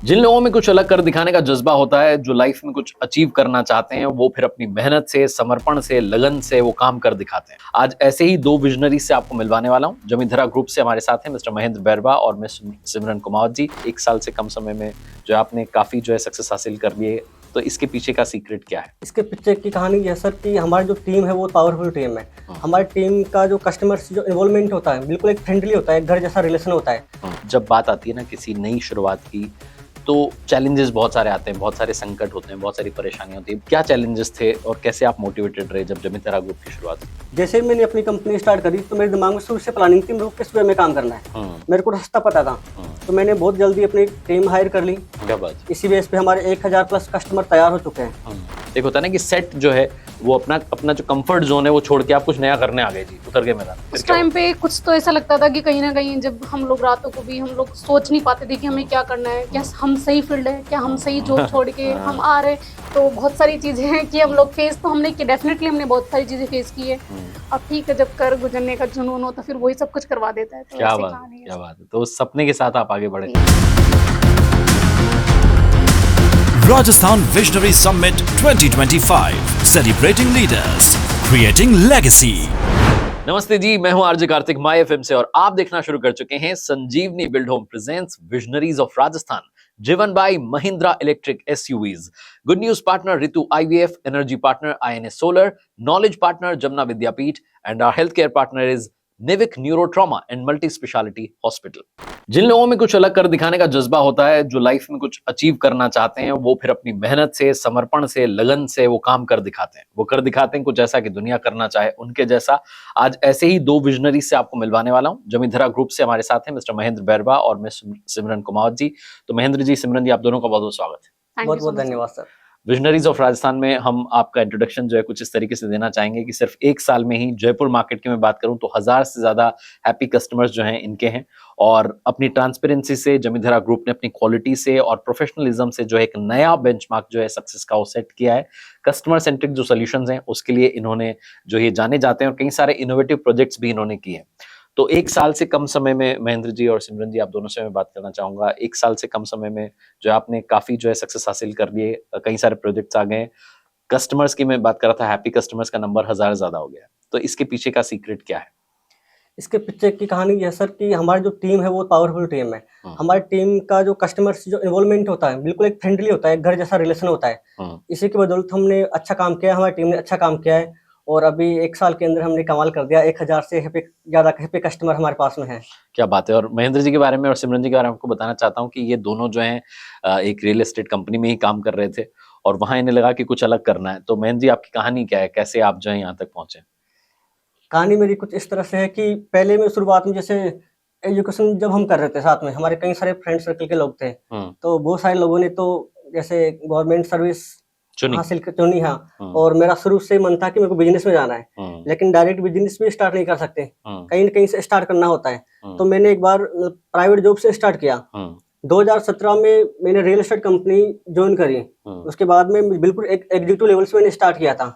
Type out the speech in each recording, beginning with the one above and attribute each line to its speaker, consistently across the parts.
Speaker 1: जिन लोगों में कुछ अलग कर दिखाने का जज्बा होता है, जो लाइफ में कुछ अचीव करना चाहते हैं, वो फिर अपनी मेहनत से, समर्पण से, लगन से वो काम कर दिखाते हैं। आज ऐसे ही दो विजनरी से आपको मिलवाने वाला हूं। जमींधरा ग्रुप से हमारे साथ हैं मिस्टर महेंद्र बैरवा और मिस सिमरन कुमार जी। 1 साल से कम समय में जो आपने काफी जो है सक्सेस हासिल कर लिए, तो इसके पीछे का सीक्रेट क्या है?
Speaker 2: इसके पीछे की कहानी ये है सर कि हमारी जो टीम है वो पावरफुल टीम है। हमारी टीम का जो कस्टमर से जो इन्वॉल्वमेंट होता है बिल्कुल एक फ्रेंडली होता है, एक घर जैसा रिलेशन होता है।
Speaker 1: जब बात आती है ना किसी नई शुरुआत की, तो चैलेंजेस बहुत सारे आते हैं, बहुत सारे संकट होते हैं, बहुत सारी परेशानियां होती हैं। क्या चैलेंजेस थे और कैसे आप मोटिवेटेड रहे जब जमींधरा ग्रुप की शुरुआत हुई?
Speaker 2: जैसे ही मैंने अपनी कंपनी स्टार्ट करी तो मेरे दिमाग में शुरू से प्लानिंग थी मेरे को किस वे में काम करना है। मेरे को रास्ता पता था, तो मैंने बहुत जल्दी अपनी टीम हायर कर ली।
Speaker 1: क्या बात।
Speaker 2: इसी बेस पे हमारे 1000 प्लस कस्टमर तैयार हो चुके हैं।
Speaker 1: एक होता है ना कि सेट जो है वो अपना अपना जो कंफर्ट जोन है वो छोड़ के आप कुछ नया करने आ गए जी, उतर गए मैदान।
Speaker 3: उस टाइम पे कुछ तो ऐसा लगता था कि कहीं ना कहीं जब हम लोग रातों को भी हम लोग सोच नहीं पाते थे कि हमें क्या करना है, क्या हम सही फील्ड है, क्या हम सही जॉब छोड़ के हम आ रहे। तो बहुत सारी चीजें हैं कि हम लोग फेस तो हमने की, डेफिनेटली हमने बहुत सारी चीजें फेस की है। अब ठीक है, जब कर गुजरने का जुनून हो तो फिर वही सब कुछ करवा देता है। तो
Speaker 1: क्या
Speaker 3: ऐसी
Speaker 1: बात,
Speaker 3: कहानी है।
Speaker 1: क्या बात है। तो उस सपने के साथ आप आगे बढ़े।
Speaker 4: Rajasthan Visionary Summit 2025, celebrating leaders, creating legacy.
Speaker 1: नमस्ते जी, मैं हूं आरजे कार्तिक माय एफएम से और आप देखना शुरू कर चुके हैं Sanjeevani build home presents visionaries of Rajasthan, driven by Mahindra Electric SUVs. Good news partner Ritu IVF, energy partner INS Solar, knowledge partner Jamna Vidyapeeth, and our healthcare partner is Nivik Neurotrauma and Multi-Speciality Hospital. जिन लोगों में कुछ अलग कर दिखाने का जज्बा होता है, जो लाइफ में कुछ अचीव करना चाहते हैं, वो फिर अपनी मेहनत से, समर्पण से, लगन से वो काम कर दिखाते हैं। वो कर दिखाते हैं कुछ ऐसा कि दुनिया करना चाहे उनके जैसा। आज ऐसे ही दो विजनरी से आपको मिलवाने वाला हूं। जमींधरा ग्रुप से हमारे साथ हैं मिस्टर महेंद्र बैरवा और मिस सिमरन कुमार जी। तो महेंद्र जी, सिमरन जी, आप दोनों का बहुत बहुत स्वागत है।
Speaker 2: बहुत बहुत धन्यवाद सर।
Speaker 1: विजनरीज ऑफ राजस्थान में हम आपका इंट्रोडक्शन जो है कुछ इस तरीके से देना चाहेंगे कि सिर्फ 1 साल में ही जयपुर मार्केट की मैं बात करूं तो 1000 से ज्यादा हैप्पी कस्टमर्स जो हैं इनके हैं। और अपनी ट्रांसपेरेंसी से जमींधरा ग्रुप ने अपनी क्वालिटी से और प्रोफेशनलिज्म से जो है एक नया बेंचमार्क जो है सक्सेस का वो सेट किया है। कस्टमर सेंट्रिक जो सोल्यूशंस हैं उसके लिए इन्होंने जो ये जाने जाते हैं और कई सारे इनोवेटिव प्रोजेक्ट्स भी इन्होंने किए हैं। तो 1 साल से कम समय में महेंद्र जी और सिमरन जी, आप दोनों से मैं बात करना चाहूंगा। 1 साल से कम समय में जो आपने काफी जो है सक्सेस हासिल कर लिए, कई सारे प्रोजेक्ट्स आ गए। कस्टमर्स की मैं बात कर रहा था, हैप्पी कस्टमर्स का नंबर 1000 ज्यादा हो गया। तो इसके पीछे का सीक्रेट क्या है?
Speaker 2: इसके पीछे की कहानी ये है सर कि हमारी जो टीम है वो पावरफुल टीम है। हमारी टीम का जो कस्टमर से जो इन्वॉल्वमेंट होता है बिल्कुल एक फ्रेंडली होता है, एक घर जैसा रिलेशन होता है। इसी की बदौलत हमने अच्छा काम किया है, हमारी टीम ने अच्छा काम किया है। और अभी 1 साल के अंदर हमने कमाल कर दिया, 1000 से ज्यादा हैप्पी कस्टमर हमारे पास में है।
Speaker 1: क्या बात है। और महेंद्र जी के बारे में और सिमरन जी के बारे में आपको बताना चाहता हूँ कि ये दोनों जो हैं एक रियल एस्टेट कंपनी में ही काम कर रहे थे और वहां इन्हें लगा कि कुछ अलग करना है। तो महेंद्र जी, आपकी कहानी क्या है, कैसे आप जो है यहाँ तक पहुंचे?
Speaker 2: कहानी मेरी कुछ इस तरह से है कि पहले में शुरुआत में जैसे एजुकेशन जब हम कर रहे थे साथ में, हमारे कई सारे फ्रेंड सर्कल के लोग थे। तो बहुत सारे लोगों ने तो जैसे गवर्नमेंट सर्विस हासिल चुनी। हाँ, और मेरा शुरू से मन था कि मेरे को बिजनेस में जाना है, लेकिन डायरेक्ट बिजनेस भी स्टार्ट नहीं कर सकते, कहीं न कहीं से स्टार्ट करना होता है। तो मैंने एक बार प्राइवेट जॉब से स्टार्ट किया। 2017 में मैंने रियल एस्टेट कंपनी ज्वाइन करी। उसके बाद में बिल्कुल एक एग्जीक्यूटिव लेवल से मैंने स्टार्ट किया था।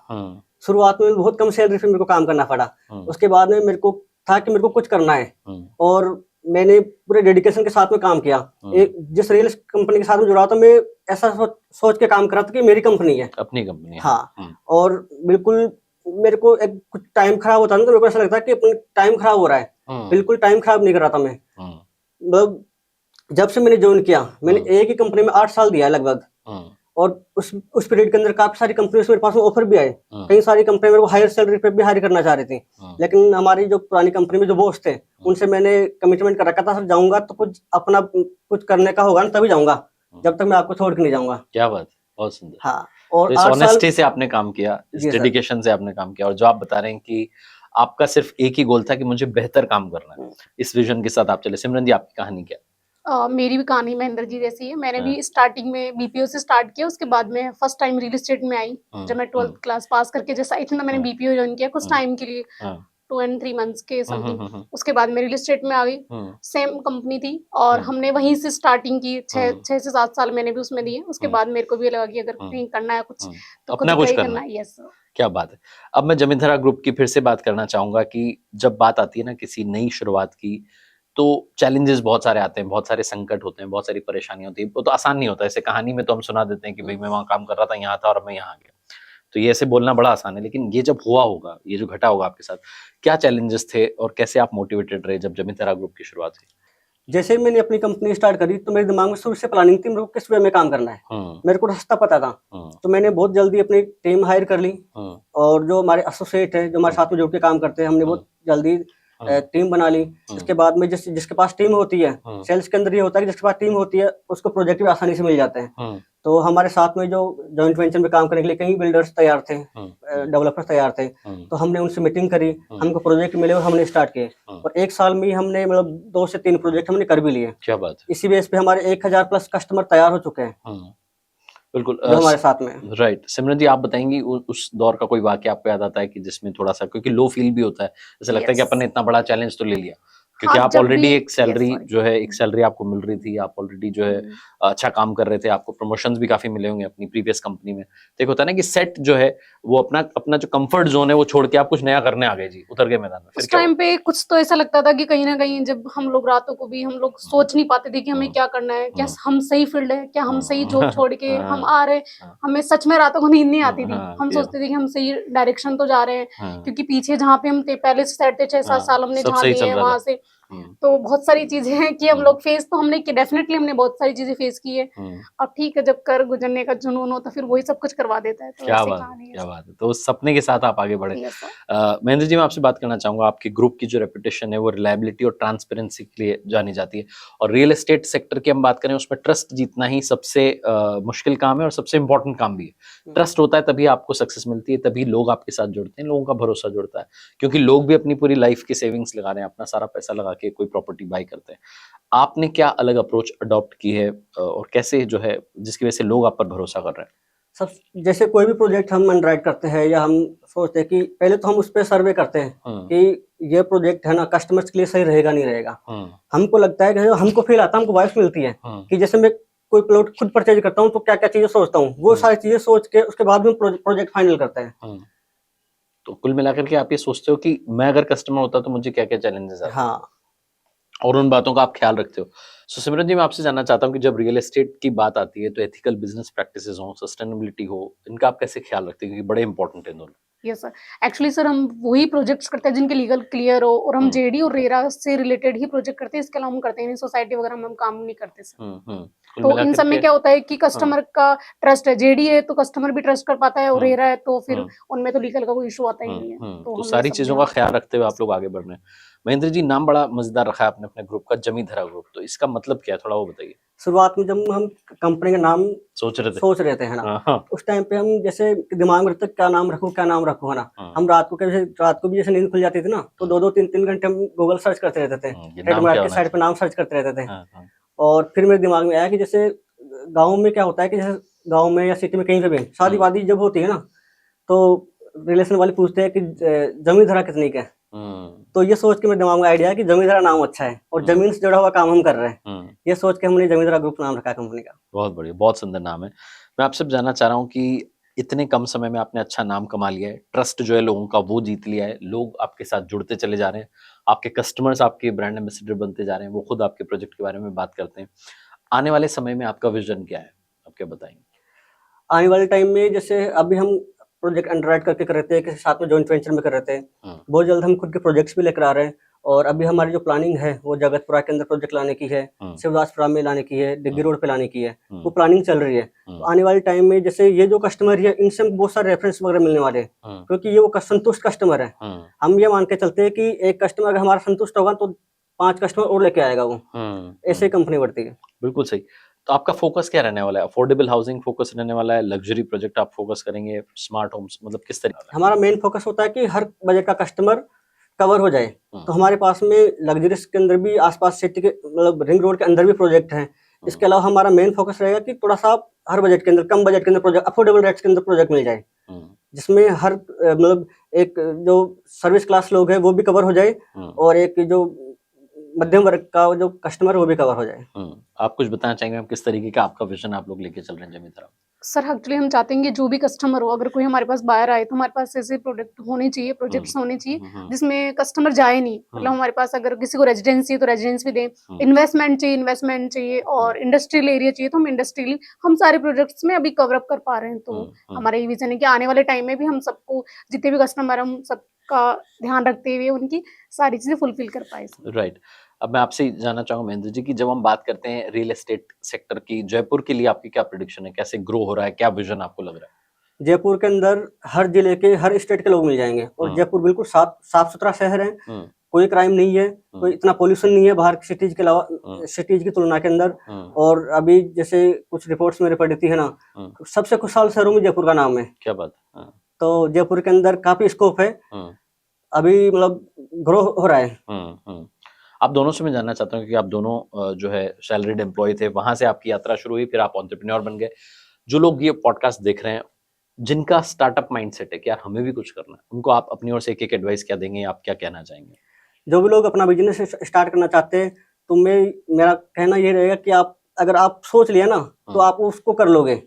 Speaker 2: शुरुआत में बहुत कम सैलरी पे मेरे को काम करना पड़ा। उसके बाद में मेरे को था कि मेरे को कुछ करना है और मैंने पूरे डेडिकेशन के साथ में काम किया। एक जिस रियल कंपनी के साथ में जुड़ा था, मैं ऐसा सोच के काम कर रहा था कि मेरी कंपनी है, अपनी कंपनी है। हाँ, और बिल्कुल मेरे को एक कुछ टाइम खराब होता ना तो मेरे को ऐसा लगता है कि अपना टाइम खराब हो रहा है। बिल्कुल टाइम खराब नहीं कर रहा था मैं। मतलब जब से मैंने ज्वाइन किया, मैंने एक ही कंपनी में 8 साल दिया है लगभग। और उस पीरियड के अंदर काफी सारी कंपनी मेरे पास में ऑफर भी आए। कई सारी कंपनी मेरे को हायर सैलरी पे भी हायर करना चाह रही थी, लेकिन हमारी जो पुरानी कंपनी में जो बॉस थे उनसे मैंने कमिटमेंट कर रखा था, सर जाऊंगा तो कुछ अपना कुछ करने का होगा ना तभी जाऊंगा, जब तक मैं आपको छोड़ के नहीं जाऊंगा।
Speaker 1: क्या बात, बहुत सुंदर।
Speaker 2: हाँ, और
Speaker 1: इस ऑनेस्टी से आपने काम किया, इस डेडिकेशन से आपने काम किया। और जो आप बता रहे हैं कि आपका सिर्फ एक ही गोल था कि मुझे बेहतर काम करना है, इस विजन के साथ आप चले। सिमरन जी, आपकी कहानी क्या?
Speaker 3: मेरी भी कहानी महेंद्र जी जैसी है। मैंने भी स्टार्टिंग में बीपीओ से स्टार्ट किया, उसके बाद में फर्स्ट टाइम रियल एस्टेट में आई। जब मैं 12th क्लास पास करके जैसा आई थी ना, मैंने बीपीओ ज्वाइन किया कुछ टाइम के लिए, 2 and 3 months के समथिंग। उसके बाद मैं रियल एस्टेट में आ गई, सेम कंपनी थी और हमने वहीं से स्टार्टिंग की। 6 से 7 साल मैंने भी उसमें दिए। उसके बाद मेरे को भी लगा कि अगर कहीं करना है कुछ तो
Speaker 1: अपना कुछ करना है।
Speaker 3: यस।
Speaker 1: क्या बात है। अब मैं जमींधरा ग्रुप की फिर से बात करना चाहूंगा कि जब बात आती है ना किसी नई शुरुआत की, तो चैलेंजेस बहुत सारे आते हैं, बहुत सारे संकट होते हैं, बहुत सारी परेशानियां होती है। वो तो आसान नहीं होता, ऐसे कहानी में तो हम सुना देते हैं कि भाई मैं वहाँ काम कर रहा था, यहाँ था और मैं यहाँ आ गया, तो ये ऐसे बोलना बड़ा आसान है। लेकिन ये जब हुआ होगा, ये जो घटा होगा आपके साथ, क्या चैलेंजेस थे और कैसे आप मोटिवेटेड रहे जब जमींदारा ग्रुप की शुरुआत हुई?
Speaker 2: जैसे ही मैंने अपनी कंपनी स्टार्ट करी तो मेरे दिमाग में शुरू से प्लानिंग थी मेरे को किस वे में काम करना है। मेरे को रास्ता पता था, तो मैंने बहुत जल्दी अपनी टीम हायर कर ली, और जो हमारे एसोसिएट है जो हमारे साथ में जुड़ के काम करते हैं, हमने बहुत जल्दी टीम बना ली। इसके बाद में जिसके पास टीम होती है, सेल्स के अंदर ये होता है कि जिसके पास टीम होती है उसको प्रोजेक्ट भी आसानी से मिल जाते हैं। तो हमारे साथ में जो जॉइंट वेंचर में काम करने के लिए कई बिल्डर्स तैयार थे, डेवलपर्स तैयार थे, तो हमने उनसे मीटिंग करी, हमको प्रोजेक्ट मिले और हमने स्टार्ट किए। और 1 साल में ही हमने मतलब 2 से 3 प्रोजेक्ट हमने कर भी लिए।
Speaker 1: क्या बात है।
Speaker 2: इसी बेस पे हमारे 1000 प्लस कस्टमर तैयार हो चुके हैं
Speaker 1: बिल्कुल
Speaker 2: जो हमारे साथ में।
Speaker 1: राइट। सिमरन जी, आप बताएंगी उस दौर का कोई वाकया आपको याद आता है कि जिसमें थोड़ा सा, क्योंकि लो फील भी होता है, जैसे लगता है कि अपन ने इतना बड़ा चैलेंज तो ले लिया, क्योंकि
Speaker 3: हाँ,
Speaker 1: आप
Speaker 3: जब
Speaker 1: ऑलरेडी
Speaker 3: भी-
Speaker 1: एक सैलरी
Speaker 3: yes, sorry.
Speaker 1: जो है, एक सैलरी आपको मिल रही थी, आप ऑलरेडी जो है अच्छा काम कर रहे थे, आपको प्रमोशंस भी काफी मिले होंगे अपनी प्रीवियस कंपनी में। तो एक होता है ना कि सेट जो है वो अपना जो कंफर्ट जोन है वो छोड़ के आप कुछ नया करने आ गए जी, उतर गए मैदान में, फिर
Speaker 3: उस
Speaker 1: क्या
Speaker 3: टाइम पे कुछ तो ऐसा लगता था कि कहीं ना कहीं जब हम लोग रातों को भी हम लोग सोच नहीं पाते थे कि हमें क्या करना है, क्या हम सही फील्ड है, क्या हम सही जॉब छोड़ के हम आ रहे। हमें सच में रातों को नींद नहीं आती थी। हम सोचते थे कि हम सही डायरेक्शन तो जा रहे हैं, क्योंकि पीछे जहाँ पे हम थे पहले से सेट थे, 6-7 साल हमने
Speaker 1: सब
Speaker 3: जहाँ
Speaker 1: सही
Speaker 3: दिए
Speaker 1: चल
Speaker 3: हैं
Speaker 1: रहा
Speaker 3: वहां
Speaker 1: था।
Speaker 3: से। तो बहुत सारी चीजें हैं कि हम लोग फेस तो हमने की, डेफिनेटली हमने बहुत सारी चीजें फेस की है। अब ठीक है, जब कर गुजरने का जुनून हो तो फिर वही सब कुछ करवा देता है। तो
Speaker 1: क्या
Speaker 3: ऐसी
Speaker 1: बात है,
Speaker 3: कहानी है।
Speaker 1: क्या बात है। तो उस सपने के साथ आप आगे बढ़े।
Speaker 3: Yes, sir.
Speaker 1: महेंद्र जी, मैं आपसे बात करना चाहूंगा, आपके ग्रुप की जो रेपुटेशन है वो रिलायबिलिटी और ट्रांसपेरेंसी के लिए जानी जाती है, और रियल एस्टेट सेक्टर की हम बात करें उसमें ट्रस्ट जीतना ही सबसे मुश्किल काम है और सबसे इंपॉर्टेंट काम भी है। ट्रस्ट होता है तभी आपको सक्सेस मिलती है, तभी लोग आपके साथ जुड़ते हैं, लोगों का भरोसा जुड़ता है, क्योंकि लोग भी अपनी पूरी लाइफ की सेविंग्स लगा रहे हैं, अपना सारा पैसा लगा के कोई प्रॉपर्टी बाय करते हैं। आपने क्या अलग अप्रोच अडॉप्ट की है और कैसे जो है जिसकी वजह से लोग आप पर भरोसा कर रहे हैं?
Speaker 2: सब जैसे कोई भी प्रोजेक्ट हम अंडरराइट करते हैं या हम सोचते हैं कि पहले तो हम उस पर सर्वे करते हैं कि ये प्रोजेक्ट है ना कस्टमर्स के लिए सही रहेगा नहीं रहेगा। हमको लगता है कि हमको फील आता है, हमको वाइफ मिलती है कि जैसे मैं कोई प्लॉट खुद परचेज करता हूँ तो क्या क्या चीजें सोचता हूँ, वो सारी चीजें सोच के उसके बाद में प्रोजेक्ट फाइनल करते हैं।
Speaker 1: तो कुल मिलाकर के आप ये सोचते हो कि मैं अगर कस्टमर होता तो मुझे क्या क्या चैलेंजेस आते,
Speaker 2: हाँ,
Speaker 1: और उन बातों का आप ख्याल रखते हो। सो सिमरन जी, मैं आपसे जानना चाहता हूँ कि जब रियल एस्टेट की बात आती है तो एथिकल बिजनेस प्रैक्टिसेस हो, सस्टेनेबिलिटी हो, इनका आप कैसे ख्याल रखते हैं, क्योंकि बड़े इंपॉर्टेंट है दोनों।
Speaker 3: यस सर, एक्चुअली सर हम वही प्रोजेक्ट्स करते हैं जिनके लीगल क्लियर हो, और हम जेडी और रेरा से रिलेटेड ही प्रोजेक्ट करते हैं। इसके अलावा हम करते हैं नहीं, सोसाइटी वगैरह में हम काम नहीं करते सर।
Speaker 1: कुल
Speaker 3: तो इन
Speaker 1: मिलाकर
Speaker 3: सब में
Speaker 1: के-
Speaker 3: क्या होता है कि कस्टमर का ट्रस्ट है, जेडी है तो कस्टमर भी ट्रस्ट कर पाता है, और रेरा है तो फिर उनमें तो लीगल का कोई इशू आता ही नहीं है।
Speaker 1: तो
Speaker 3: हमने
Speaker 1: सारी
Speaker 3: सब
Speaker 1: चीजों
Speaker 3: में-
Speaker 1: का ख्याल रखते हुए आप लोग आगे बढ़ रहे हैं। महेंद्र जी, नाम बड़ा मजेदार रखा है आपने अपने ग्रुप का, जमींदारा ग्रुप, तो इसका मतलब क्या है, थोड़ा वो बताइए।
Speaker 2: शुरुआत में जब हम कंपनी का नाम
Speaker 1: सोच रहे थे
Speaker 2: है ना,
Speaker 1: हाँ।
Speaker 2: उस टाइम पे हम जैसे दिमाग में रखते क्या नाम रखूं है ना। हम रात को भी जैसे नींद खुल जाती थी ना, तो 2-3 घंटे हम गूगल सर्च करते रहते थे,
Speaker 1: ये
Speaker 2: ट्रेड
Speaker 1: नाम
Speaker 2: मार्केट
Speaker 1: क्या
Speaker 2: के
Speaker 1: होना
Speaker 2: साइट पे नाम सर्च करते रहते थे।
Speaker 1: हाँ।
Speaker 2: और फिर मेरे दिमाग में आया कि जैसे गाँव में क्या होता है कि जैसे गाँव में या सिटी में कहीं पे भी शादी वादी जब होती है ना, तो रिलेशन वाले पूछते हैं कि जमीन धरा कितनी का है। तो ये सोच के मेरे दिमाग में आइडिया है कि जमींदारा नाम अच्छा है और जमीन से जुड़ा हुआ काम हम कर रहे हैं, ये सोच के हमने जमींदारा ग्रुप नाम रखा कंपनी का।
Speaker 1: बहुत बढ़िया, बहुत सुंदर नाम है। मैं आपसे जानना चाह रहा हूँ कि इतने कम समय में आपने अच्छा नाम कमा लिया है, ट्रस्ट जो है लोगों का वो जीत लिया है, लोग आपके साथ जुड़ते चले जा रहे हैं, आपके कस्टमर्स आपके ब्रांड एम्बेसडर बनते जा रहे हैं, वो खुद आपके प्रोजेक्ट के बारे में बात करते हैं। आने वाले समय में आपका विजन क्या है, आप क्या बताएंगे?
Speaker 2: आने वाले टाइम में जैसे अभी हम प्रोजेक्ट अंडरराइट करके कर रहे थे, किसी साथ में जॉइंट वेंचर में कर रहे थे, बहुत जल्द हम खुद के प्रोजेक्ट्स भी लेकर आ रहे हैं। और अभी हमारी जो प्लानिंग है वो जगतपुरा के अंदर प्रोजेक्ट लाने की है, शिवदासपुरा में लाने की है, डिग्गी रोड पे लाने की है, वो प्लानिंग चल रही है। तो आने वाले टाइम में जैसे ये जो कस्टमर है इनसे हमको बहुत सारे रेफरेंस वगैरह मिलने वाले हैं, क्योंकि ये वो संतुष्ट कस्टमर है। हम ये मान के चलते हैं कि एक कस्टमर अगर हमारा संतुष्ट होगा तो 5 कस्टमर और लेके आएगा वो, ऐसे कंपनी बढ़ती है।
Speaker 1: बिल्कुल सही। तो आपका फोकस क्या रहने वाला है? अफोर्डेबल हाउसिंग फोकस रहने वाला है, लग्जरी प्रोजेक्ट आप फोकस करेंगे, स्मार्ट होम्स, मतलब किस तरह?
Speaker 2: हमारा मेन फोकस होता है कि हर बजट का कस्टमर कवर हो जाए। तो हमारे पास में लग्जरीज के अंदर भी, आसपास सिटी के मतलब रिंग रोड के अंदर भी प्रोजेक्ट हैं। इसके अलावा हमारा मेन फोकस रहेगा कि थोड़ा सा हर बजट के अंदर, कम बजट के अंदर प्रोजेक्ट, अफोर्डेबल रेट्स के अंदर प्रोजेक्ट मिल जाए, जिसमें हर मतलब एक जो सर्विस क्लास लोग हैं वो भी कवर हो जाए और एक जो मध्यम वर्ग का जो कस्टमर वो भी कवर हो जाए।
Speaker 1: आप कुछ बताना चाहेंगे मैम, किस तरीके का आपका विजन आप लोग लेके चल रहे हैं जमींधरा?
Speaker 3: सर एक्चुअली हम चाहते हैं कि जो भी कस्टमर हो, अगर कोई हमारे पास बायर आए तो हमारे पास ऐसे प्रोडक्ट होने चाहिए, प्रोजेक्ट्स होने चाहिए जिसमें कस्टमर जाए नहीं। मतलब हमारे पास अगर किसी को रेजिडेंस चाहिए तो रेजिडेंस भी दें, इन्वेस्टमेंट चाहिए और इंडस्ट्रियल एरिया चाहिए तो हम इंडस्ट्रियल, हम सारे प्रोजेक्ट्स में अभी कवर अप कर पा रहे हैं। तो हमारा ये विजन है कि आने वाले टाइम में भी हम सबको, जितने भी कस्टमर, हम सबका ध्यान रखते हुए उनकी सारी चीजें फुलफिल कर पाए।
Speaker 1: राइट। अब मैं आपसे जानना चाहूंगा महेंद्र जी कि जब हम बात करते हैं रियल एस्टेट सेक्टर की, जयपुर के लिए आपकी क्या प्रेडिक्शन है, कैसे ग्रो हो रहा है, क्या विजन आपको लग रहा है?
Speaker 2: जयपुर के अंदर हर जिले के, हर स्टेट के लोग मिल जाएंगे और जयपुर बिल्कुल साफ सुथरा शहर है, कोई क्राइम नहीं है, कोई इतना पोल्यूशन नहीं है बाहर की सिटीज के अलावा, सिटीज की तुलना के अंदर। और अभी जैसे कुछ रिपोर्ट्स मेरे पढ़ी थी है ना, सबसे खुशहाल शहरों में जयपुर का नाम है।
Speaker 1: क्या बात है।
Speaker 2: तो जयपुर के अंदर काफी स्कोप है, अभी मतलब ग्रो हो रहा है।
Speaker 1: आप दोनों से मैं जानना चाहता हूँ कि आप दोनों जो है सैलरीड एम्प्लॉय थे, वहां से आपकी यात्रा शुरू हुई, फिर आप एंटरप्रेन्योर बन गए। जो लोग ये पॉडकास्ट देख रहे हैं, जिनका स्टार्टअप माइंडसेट है कि यार हमें भी कुछ करना है, उनको आप अपनी ओर से एक एक एडवाइस क्या देंगे, आप क्या कहना चाहेंगे?
Speaker 2: जो भी लोग अपना बिजनेस स्टार्ट करना चाहते हैं तो मेरा कहना ये रहेगा कि अगर आप सोच लिया ना तो आप उसको कर लोगे।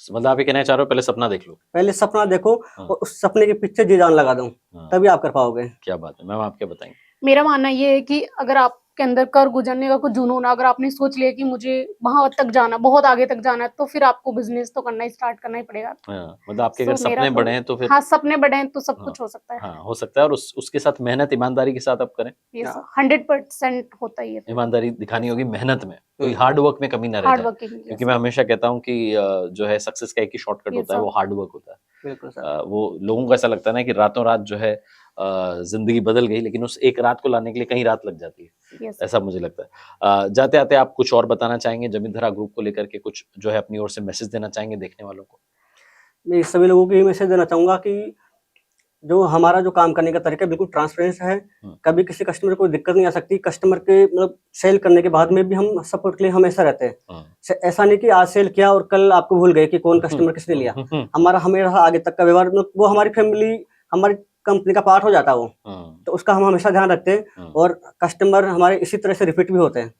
Speaker 1: मतलब आप ये कहना चाह रहे हो पहले सपना देख लो,
Speaker 2: पहले सपना देखो और उस सपने के पीछे जी जान लगा दो, तभी आप कर पाओगे।
Speaker 1: क्या बात है मैम, आप क्या बताएंगे?
Speaker 3: मेरा मानना ये है कि अगर आपके अंदर कर गुजरने का कुछ जुनून, अगर आपने सोच लिया कि मुझे वहां तक जाना, बहुत आगे तक जाना है, तो फिर आपको बिजनेस तो करना ही स्टार्ट करना ही पड़ेगा।
Speaker 1: मतलब आपके अगर सपने बड़े हैं तो फिर,
Speaker 3: हाँ, सपने बड़े हैं तो सब कुछ हो सकता है।
Speaker 1: हाँ, हो सकता है। और उसके साथ मेहनत, ईमानदारी के साथ आप करें,
Speaker 3: 100% होता ही है।
Speaker 1: ईमानदारी दिखानी होगी मेहनत में, कोई हार्ड वर्क में कमी ना रह जाए, क्योंकि मैं हमेशा कहता हूँ कि जो है सक्सेस का एक ही शॉर्टकट होता है, वो हार्ड वर्क होता है।
Speaker 2: बिल्कुल सर।
Speaker 1: वो लोगों को ऐसा लगता है ना कि रातों रात जो है जिंदगी बदल गई, लेकिन उस एक रात को लाने के लिए कहीं रात लग जाती है, ऐसा मुझे लगता है। जाते आते आप कुछ और बताना चाहेंगे जमींधरा ग्रुप को लेकर के, कुछ जो है अपनी ओर से मैसेज देना चाहेंगे देखने वालों को?
Speaker 2: मैं सभी लोगों को ये मैसेज देना चाहूंगा कि जो हमारा जो काम करने का तरीका बिल्कुल ट्रांसपेरेंस है, कभी किसी कस्टमर को दिक्कत नहीं आ सकती। कस्टमर के मतलब सेल करने के बाद में भी हम सपोर्ट के लिए हमेशा रहते हैं। ऐसा नहीं कि आज सेल किया और कल आपको भूल गए कि कौन कस्टमर किसने लिया। हमारा हमेशा आगे तक का व्यवहार, मतलब वो हमारी फैमिली, हमारी कंपनी का पार्ट हो जाता है वो, तो उसका हम हमेशा ध्यान रखते हैं और कस्टमर हमारे इसी तरह से रिपीट भी होते हैं।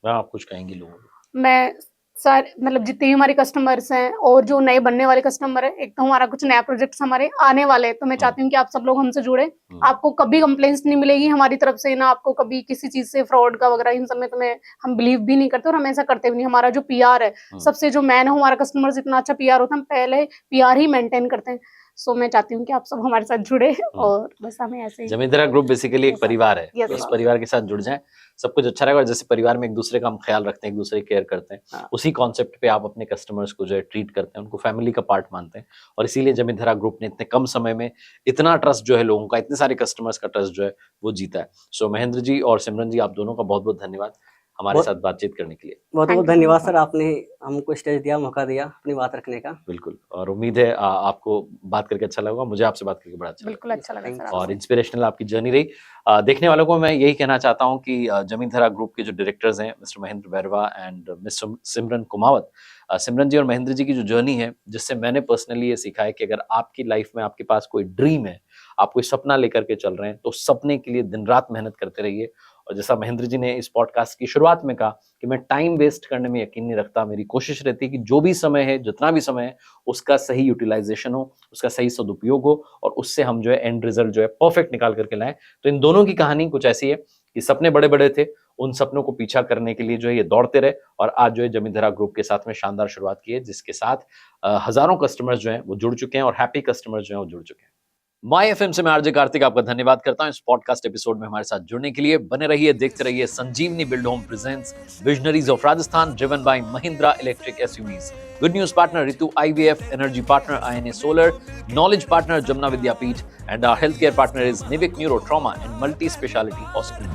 Speaker 1: आप कुछ कहेंगे लोगों को?
Speaker 3: मैं सारे, मतलब जितने भी हमारे कस्टमर्स हैं और जो नए बनने वाले कस्टमर हैं, एक तो हमारा कुछ नया प्रोजेक्ट्स हमारे आने वाले हैं, तो मैं चाहती हूँ कि आप सब लोग हमसे जुड़े। आपको कभी कंप्लेंट्स नहीं मिलेगी हमारी तरफ से, ना आपको कभी किसी चीज से फ्रॉड का वगैरह, इन सब में तो हम बिलीव भी नहीं करते और हम ऐसा करते भी नहीं। हमारा जो पीआर है, सबसे जो मैन है हमारा कस्टमर्स, इतना अच्छा पीआर होता है, हम पहले पीआर ही मेंटेन करते हैं। सो मैं चाहती हूँ कि आप सब हमारे साथ जुड़े और बस हमें ऐसे ही।
Speaker 1: जमींधरा ग्रुप बेसिकली एक परिवार है, इस परिवार के साथ जुड़ जाएं, सब कुछ अच्छा रहेगा। और जैसे परिवार में एक दूसरे का हम ख्याल रखते हैं, एक दूसरे की केयर करते हैं, उसी कॉन्सेप्ट पे आप अपने कस्टमर्स को जो है ट्रीट करते हैं, उनको फैमिली का पार्ट मानते हैं। और इसीलिए जमींधरा ग्रुप ने इतने कम समय में इतना ट्रस्ट जो है लोगों का, इतने सारे कस्टमर्स का ट्रस्ट जो है वो जीता है। सो महेंद्र जी और सिमरन जी, आप दोनों का बहुत बहुत धन्यवाद हमारे साथ बातचीत करने के लिए।
Speaker 2: बहुत बहुत धन्यवाद सर, आपने हमको स्टेज दिया, मौका दिया अपनी बात रखने का।
Speaker 1: बिल्कुल, और उम्मीद है आपको बात करके अच्छा लगा, मुझे आपसे बात करके बड़ा अच्छा
Speaker 3: बिल्कुल अच्छा लगा सर,
Speaker 1: और इंस्पिरेशनल आपकी जर्नी रही। देखने वालों को मैं यही कहना चाहता हूं कि जमींधरा ग्रुप के जो डायरेक्टर्स हैं mister Mahendra Bairwa and miss Simran Kumawat, Simran ji और महेंद्र जी की जो जर्नी है, जिससे मैंने पर्सनली ये सीखा है कि अगर आपकी लाइफ में आपके पास कोई ड्रीम है, आप कोई सपना लेकर के चल रहे हैं, तो सपने के लिए दिन रात मेहनत करते रहिए। और जैसा महेंद्र जी ने इस पॉडकास्ट की शुरुआत में कहा कि मैं टाइम वेस्ट करने में यकीन नहीं रखता, मेरी कोशिश रहती है कि जो भी समय है, जितना भी समय है, उसका सही यूटिलाइजेशन हो, उसका सही सदुपयोग हो और उससे हम जो है एंड रिजल्ट जो है परफेक्ट निकाल करके लाएं। तो इन दोनों की कहानी कुछ ऐसी है कि सपने बड़े बड़े थे, उन सपनों को पीछा करने के लिए जो है ये दौड़ते रहे और आज जो है जमींधरा ग्रुप के साथ में शानदार शुरुआत की है, जिसके साथ हजारों कस्टमर्स जो हैं वो जुड़ चुके हैं और हैप्पी कस्टमर्स जो हैं वो जुड़ चुके हैं। माय एफएम से मैं आरजे कार्तिक आपका धन्यवाद करता हूं इस पॉडकास्ट एपिसोड में हमारे साथ जुड़ने के लिए। बने रहिए, देखते रहिए। Sanjeevani build home presents visionaries of Rajasthan, driven by Mahindra electric SUVs. Good news partner Ritu IVF, energy partner INA solar, knowledge partner Jamuna Vidyapeeth, and our health care partner is Nivik neuro trauma and multi speciality hospital.